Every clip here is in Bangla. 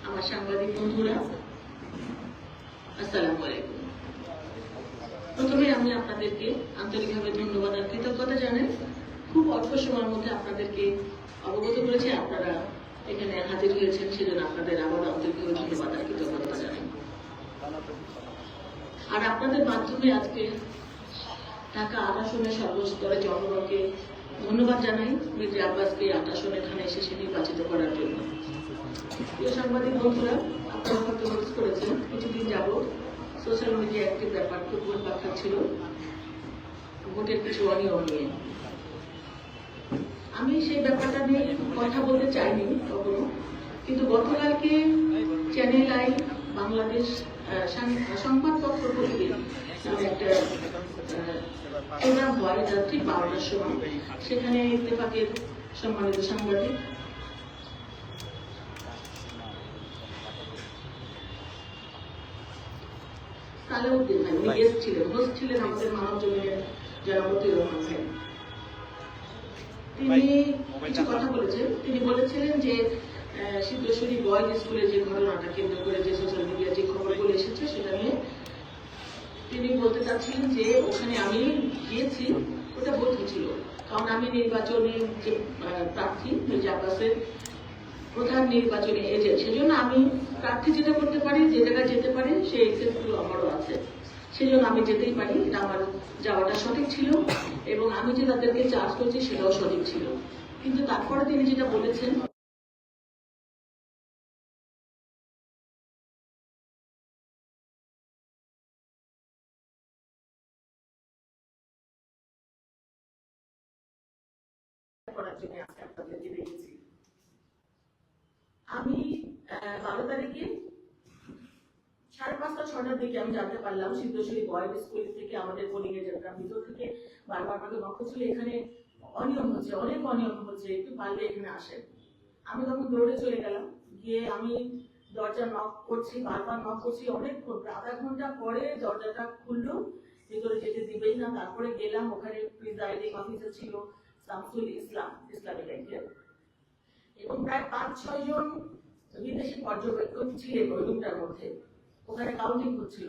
আমার সাংবাদিক বন্ধুরা, আসসালামু আলাইকুম। প্রথমে আমি আপনাদেরকে আন্তরিকভাবে ধন্যবাদ আর কৃতজ্ঞতা জানাই। খুব অল্প সময়ের মধ্যে আপনাদেরকে অবগত করেছি, আপনারা এখানে হাজির হয়েছেন, সেজন্য আপনাদের আবার আন্তরিকভাবে ধন্যবাদ আর কৃতজ্ঞতা জানাই। আর আপনাদের মাধ্যমে আজকে ঢাকা ৮ আসনের সর্বস্তরে জনগণকে ধন্যবাদ জানাই মির্জা আব্বাসকে ৮ আসন এখানে এসে নির্বাচিত করার জন্য। প্রিয় সাংবাদিক বন্ধুরা, আপনারা হয়তো নোটিস করেছেন কিছুদিন যাবৎ সোশ্যাল মিডিয়া একটি ব্যাপার খুব ঘুরপাক ছিল ভোটের কিছু অনিয়ম নিয়ে। আমি সেই ব্যাপারটা নিয়ে কথা বলতে চাইনি কখনো, কিন্তু গতকালকে চ্যানেল আই বাংলাদেশ সংবাদপত্র প্রতিদিন নামে একটা প্রোগ্রাম হয় রাত্রি 12টার সময়। সেখানে ইত্তেফাকের সম্মানিত সাংবাদিক সালেউদ্দিন ভাই, উনি গেস্ট ছিলেন, হোস্ট ছিলেন আমাদের মানব জমিনের জনাব মতিউর রহমান ভাই। তিনি কিছু কথা বলেছেন। তিনি বলেছিলেন যে সিদ্ধেশ্বরী বয়েজ স্কুলে যে ঘটনাটা কেন্দ্র করে যে সোশ্যাল মিডিয়া যে খবরগুলো এসেছে সেটা নিয়ে তিনি বলতে চাচ্ছিলেন যে ওখানে আমি গিয়েছি, ওটা বৈধ ছিল, কারণ আমি নির্বাচনে যে প্রার্থী মির্জা আব্বাসের প্রধান নির্বাচনী এজেন্ট, সেজন্য আমি প্রার্থী যেটা করতে পারি, যে জায়গায় যেতে পারি সেই এক্সেসগুলো আমারও আছে, সেজন্য আমি যেতেই পারি। এটা আমার যাওয়াটা সঠিক ছিল এবং আমি যে তাদেরকে চার্জ করছি সেটাও সঠিক ছিল। কিন্তু তারপরে তিনি যেটা বলেছেন আমি 12 তারিখে 5:30-6টার দিকে আমি জানতে পারলাম সিদ্ধেশ্বরী বয়েজ স্কুল থেকে আমাদের পোলিং এজেন্টরা ভিতর থেকে বারবার আমাকে লক্ষ্য ছিল এখানে অনিয়ম হচ্ছে, অনেক অনিয়ম হচ্ছে, একটু পারলে এখানে আসেন। আমি তখন দৌড়ে চলে গেলাম, গিয়ে আমি দরজা নক করছি, বারবার নক করছি, অনেকক্ষণ, আধা ঘন্টা পরে দরজাটা খুললো, ভিতরে যেতে দিবেই না। তারপরে গেলাম, ওখানে প্রিজাইডিং অফিসার ছিল শামসুল ইসলাম, ইসলামী ব্যাংকের, এবং প্রায় 5-6 জন বিদেশি পর্যবেক্ষক ছিলেন ওই রুমটার মধ্যে। ওখানে কাউন্টিং হচ্ছিল।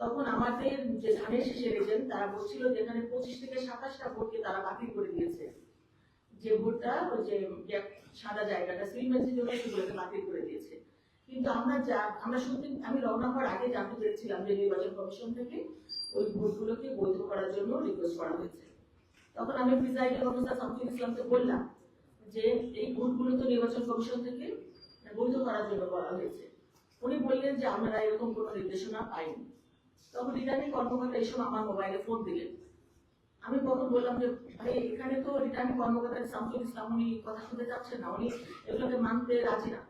তখন আমাদের যে ধানের শেষের এজেন্ট তারা বলছিল যে এখানে 25 থেকে 27টা ভোটকে তারা বাতিল করে দিয়েছে, যে ভোটটা ওই যে সাদা জায়গাটা সিলমেন্সের জন্য সেগুলোকে বাতিল করে দিয়েছে। কিন্তু আমরা শুনতে, আমি রওনা হওয়ার আগে জানতে পেরেছিলাম যে নির্বাচন কমিশন থেকে ওই ভোটগুলোকে বৈধ করার জন্য রিকোয়েস্ট করা হয়েছে। তখন আমি প্রিজাইডিং অফিসার শামসুল ইসলামকে বললাম যে এই ভোটগুলো তো নির্বাচন কমিশন থেকে বৈধ করার জন্য করা হয়েছে। উনি বললেন যে আমরা এরকম কোনো নির্দেশনা পাইনি। তখন রিটার্নিং কর্মকর্তা এই সময় আমার মোবাইলে ফোন দিলেন। আমি তখন বললাম যে ভাই, এখানে তো রিটার্নিং কর্মকর্তা শামসুল ইসলাম, উনি কথা শুনতে চাচ্ছেন না, উনি এগুলোকে মানতে রাজি না।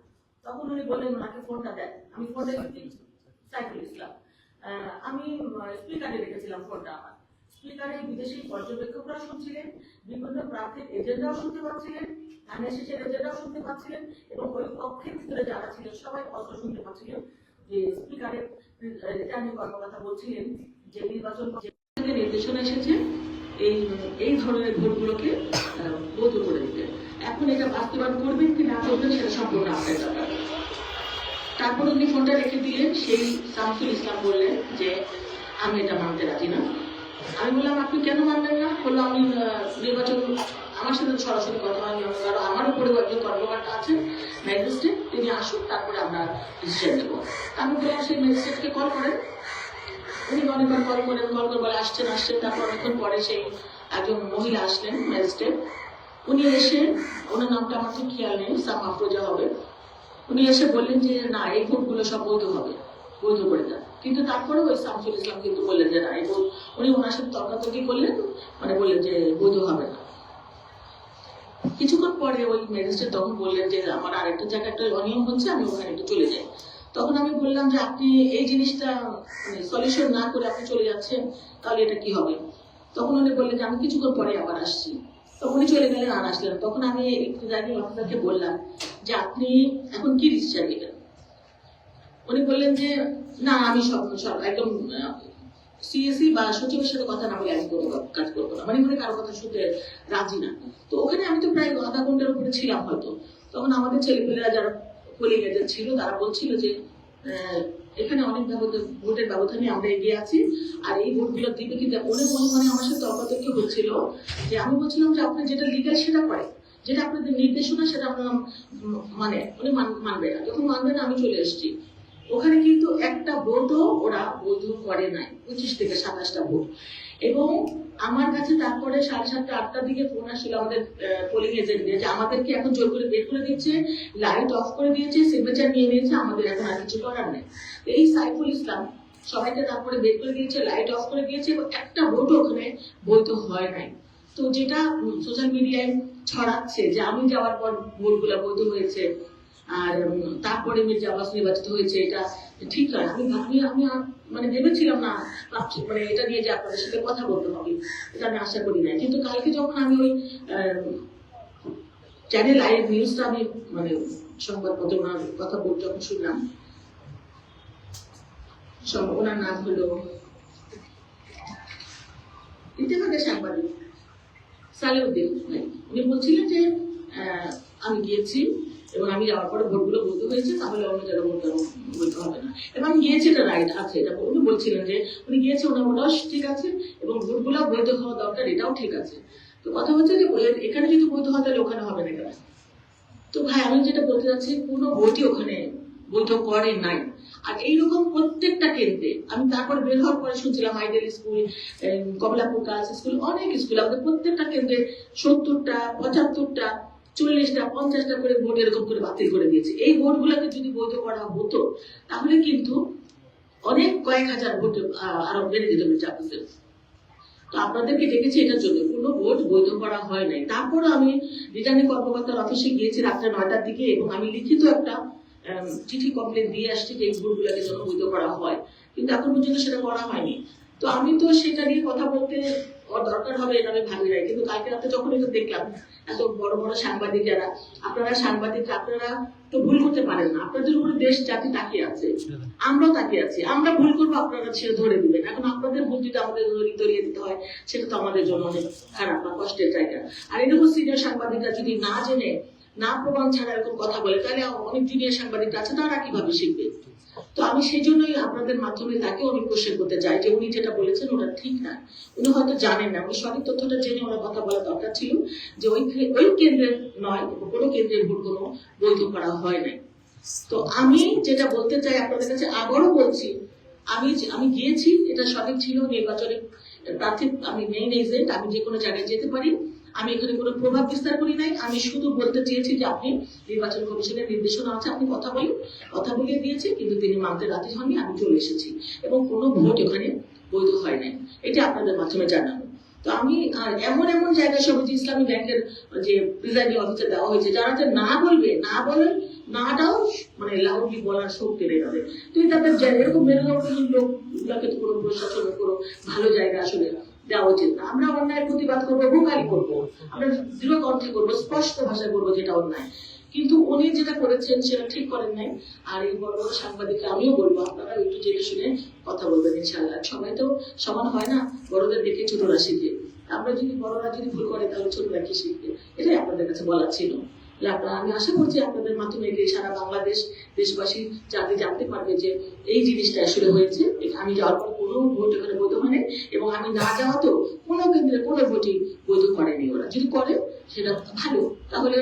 তখন উনি বললেন ওনাকে ফোনটা দেন। আমি ফোনটা দিচ্ছি সাইফুল ইসলাম, আমি স্পিকারে রেখেছিলাম ফোনটা। আমার স্পিকারে বিদেশি পর্যবেক্ষকরা শুনছিলেন, বিভিন্ন প্রার্থীর এজেন্টরাও শুনতে পাচ্ছিলেন, ধানের শেষের এজেন্টরাও শুনতে পাচ্ছিলেন, এবং ওই কক্ষের ভিতরে যারা ছিলেন সবাই অত শুনতে পাচ্ছিলেন যে স্পিকারের রিটার্নিং কর্মকর্তা বলছিলেন যে নির্বাচন থেকে নির্দেশনা এসেছে এই ধরনের ভোটগুলোকে বৈধ করে দিতে। এখন এটা বাস্তবায়ন করবেন কি না করবেন সেটা সম্পূর্ণ আপনার ব্যাপার। তারপর উনি ফোনটা রেখে দিলেন। সেই শামসুল ইসলাম বললেন যে আমি এটা মানতে রাজি না। আমি বললাম আপনি কেন মানবেন না? বললো আমি নির্বাচন, আমার সাথে সরাসরি কথা হয়নি, কারণ আমার উপরে একজন কর্মকর্তা আছেন ম্যাজিস্ট্রেট, তিনি আসুন তারপরে আমরা ডিসিশন নেব। আমি বললাম সেই ম্যাজিস্ট্রেটকে কল করেন। উনি অনেকবার কল করে বলে আসছেন। তারপর অনেকক্ষণ পরে সেই একজন মহিলা আসলেন ম্যাজিস্ট্রেট। উনি এসে, ওনার নামটা আমার ঠিক খেয়াল নেই, সাম আফরোজা হবে, উনি এসে বললেন যে না, এই ভোটগুলো সব বৈধ হবে, বৈধ করে দেন। কিন্তু তারপরে ওই শামসুল ইসলাম কিন্তু বললেন যে না, এই ভোট, উনি ওনার সাথে তর্কাতর্কি করলেন, মানে বললেন যে বৈধ হবে না। কিছুক্ষণ পরে ওই ম্যাজিস্ট্রেট তখন বললেন যে আমার আরেকটা জায়গায় একটা অনিয়ম হচ্ছে, আমি ওখানে একটু চলে যাই। তখন আমি বললাম যে আপনি এই জিনিসটা সলিউশন না করে আপনি চলে যাচ্ছেন, তাহলে এটা কি হবে? তখন উনি বললেন যে আমি কিছুক্ষণ পরে আবার আসছি। তখন উনি চলে গেলেন, আর আসলেন। তখন আমি প্রিজাইডিং অফিসারকে বললাম যে আপনি এখন কি ডিসিশন নেবেন? উনি বললেন যে না, আমি সব একদম সিএসি বা সচিবের সাথে কথা না বলে আমি কোনো কাজ করবো না, মানে কারো কথা শুনতে রাজি না। তো ওখানে আমি তো প্রায় আধা ঘন্টার উপরে ছিলাম হয়তো। তখন আমাদের ছেলেপেলেরা যারা পোলিং এজেন্ট ছিল তারা বলছিল যে এখানে অনেক ভোটের ব্যবধানে আমরা এগিয়ে আছি, আর এই ভোটগুলো দিবে কি মনে মনে মনে আমার সাথে তর্কাতর্ক হচ্ছিল। যে আমি বলছিলাম যে আপনি যেটা লিগাল সেটা করে, যেটা আপনাদের নির্দেশনা সেটা আপনারা মানে উনি মানবে না। যখন মানবে না আমি চলে এসেছি। ওখানে কিন্তু একটা ভোটও ওরা বৈধ করে নাই, 25 থেকে 27টা ভোট। এবং আমার কাছে তারপরে 7:30 8টার দিকে ফোন আসছিল আমাদের পোলিং এজেন্টদের যে আমাদেরকে এখন জোর করে বের করে দিচ্ছে, লাইট অফ করে দিয়েছে, সিগনেচার নিয়ে নিয়েছে, আমাদের এখন আর কিছু করার নেই। এই সাইফুল ইসলাম সবাইকে তারপরে বের করে দিয়েছে, লাইট অফ করে দিয়েছে, এবং একটা ভোটও ওখানে বৈধ হয় নাই। তো যেটা সোশ্যাল মিডিয়ায় ছড়াচ্ছে যে আমি যাওয়ার পর ভোটগুলো বৈধ হয়েছে আর তারপরে মির্জা আব্বাস নির্বাচিত হয়েছে, এটা ঠিক নয়। আমি মানে ভেবেছিলাম না, মানে এটা নিয়ে যে আপনাদের সাথে কথা বলতে হবে এটা আমি আশা করি না। কিন্তু কালকে যখন আমি ওই চ্যানেল আই নিউজটা আমি মানে সংবাদপত্র ওনার কথা বলতে যখন শুনলাম, ওনার নাম হলো ইত্তেফাকের সাংবাদিক সালেউদ্দিন, উনি বলছিলেন যে আমি গিয়েছি এবং আমি যাওয়ার পরে ভোটগুলো বৈধ হয়েছে, তাহলে অন্য যারা ভোট বৈধ হবে না। এবং গিয়েছে, এটা রাইট আছে, এটা উনি বলছিলেন যে উনি গিয়েছে, ওটাও ঠিক আছে এবং ভোটগুলো বৈধ হওয়া দরকার, এটাও ঠিক আছে। তো কথা হচ্ছে যে এখানে যদি বৈধ হয় তাহলে ওখানে হবে না কেন? তো ভাই আমি যেটা বলতে চাচ্ছি, কোনো ভোটই ওখানে বৈধ করে নাই। আর এইরকম প্রত্যেকটা কেন্দ্রে আমি তারপরে বের হওয়ার পরে শুনছিলাম ideal school, Kamalapur girls school, অনেক স্কুল, আমাদের প্রত্যেকটা কেন্দ্রে 70টা 75টা 40টা 50টা করে ভোট এরকম করে বাতিল করে দিয়েছে। এই ভোটগুলোকে যদি বৈধ করা হতো তাহলে কিন্তু অনেক কয়েক হাজার ভোট আরো বেড়ে যেত মির্জা আব্বাসের। তো আপনাদেরকে ডেকেছি এটার জন্য, কোনো ভোট বৈধ করা হয় নাই। তারপরে আমি রিটার্নিং কর্মকর্তার অফিসে গিয়েছি রাত্রে 9টার দিকে এবং আমি লিখিত একটা চিঠি কমপ্লেন দিয়ে আসছি যে এই ভোটগুলোকে যেন বৈধ করা হয়, কিন্তু এখন পর্যন্ত সেটা করা হয়নি। তো আমি তো সেটা নিয়ে কথা বলতে দরকার হবে এটা আমি ভাবি নাই, কিন্তু কালকে রাতে যখন এটা দেখলাম এত বড় বড় সাংবাদিক যারা, আপনারা সাংবাদিক, আপনারা তো ভুল করতে পারেন না, আপনাদের উপরে দেশ জাতি তাকিয়ে আছে, আমরাও তাকিয়ে আছি, আমরা ভুল করবো আপনারা ছেড়ে ধরে দিবেন। এখন আপনাদের ভুল যদি আমাদের ধরিয়ে দিতে হয় সেটা তো আমাদের জন্য অনেক খারাপ বা কষ্টের জায়গা। আর এরকম সিনিয়র সাংবাদিকরা যদি না জেনে না প্রমাণ ছাড়া এরকম কথা বলে তাহলে অনেক জুনিয়র সাংবাদিক আছে, তারা কিভাবে শিখবে? তো আমি সেই জন্যই আপনাদের মাধ্যমে তাকে অনেক কোশ্চেন করতে চাই যে উনি যেটা বলেছেন ওটা ঠিক না, উনি হয়তো জানেন না, উনি সঠিক তথ্যটা জেনে ওনার কথা বলা দরকার ছিল যে ওই কেন্দ্রের নয়, কোনো কেন্দ্রের ভোট কোনো বৈধ করা হয় নাই। তো আমি যেটা বলতে চাই আপনাদের কাছে, আবারও বলছি, আমি গিয়েছি, এটা সঠিক ছিল। নির্বাচনে প্রার্থী আমি মেইন এজেন্ট, আমি যে কোনো জায়গায় যেতে পারি, আমি এখানে কোনো প্রভাব বিস্তার করি নাই। আমি শুধু বলতে চেয়েছি যে আপনি নির্বাচন কমিশনের নির্দেশনা আছে, আপনি কথা বলিয়ে দিয়েছে, কিন্তু তিনি মানতে রাজি হননি, আমি চলে এসেছি এবং কোনো ভোট এখানে বৈধ হয় নাই, এটা আপনাদের মাধ্যমে জানাবো। তো আমি এমন জায়গায় সবুজ ইসলামী ব্যাংকের যে প্রিজাইডিং অফিসার দেওয়া হয়েছে, যারা যে না বলবে, না বলেন, নাটাও মানে লাউডলি বলার শক্তি নেই তাদের। তুই তাদের এরকম মেরুদণ্ডহীন লোকগুলোকে তো কোনো প্রশাসন কোনো ভালো জায়গা আসলে দেওয়া উচিত না। আমরা অন্যায় প্রতিবাদ করবো, ভোকালি করবো, আমরা দৃঢ় কণ্ঠে করবো, স্পষ্ট ভাষায় করবো যেটা অন্যায়, কিন্তু উনি যেটা করেছেন সেটা ঠিক করেন নাই। আর এই বড় বড় সাংবাদিকরা আমিও বলবো আপনারা একটু জেনে শুনে কথা বলবেন ইনশাআল্লাহ। সবাই তো সমান হয় না, বড়দের দেখে ছোটরা শিখে, আমরা যদি বড়রা যদি ভুল করে তাহলে ছোটরা কি শিখবে, এটাই আপনাদের কাছে বলার ছিল। আমি আশা করছি আপনাদের মাধ্যমে সারা বাংলাদেশ দেশবাসী জানতে পারবে যে এই জিনিসটা আসলে হয়েছে। আমি যাওয়ার পর কোনো ভোট এখানে বৈধ হয়নি এবং আমি না যাওয়াতেও কোনো কেন্দ্রে কোনো ভোটই বৈধ করেনি। ওরা যদি করে সেটা ভালো, তাহলে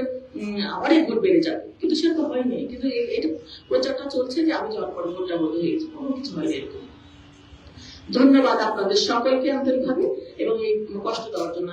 অনেক ভোট বেড়ে যাবে, কিন্তু সেটা তো হয়নি। কিন্তু এটা প্রচারটা চলছে যে আমি যাওয়ার পর ভোটটা বৈধ হয়েছে, কোনো কিছু হয়নি এরকম। ধন্যবাদ আপনাদের সকলকে আন্তরিকভাবে এবং এই কষ্ট দেওয়ার জন্য।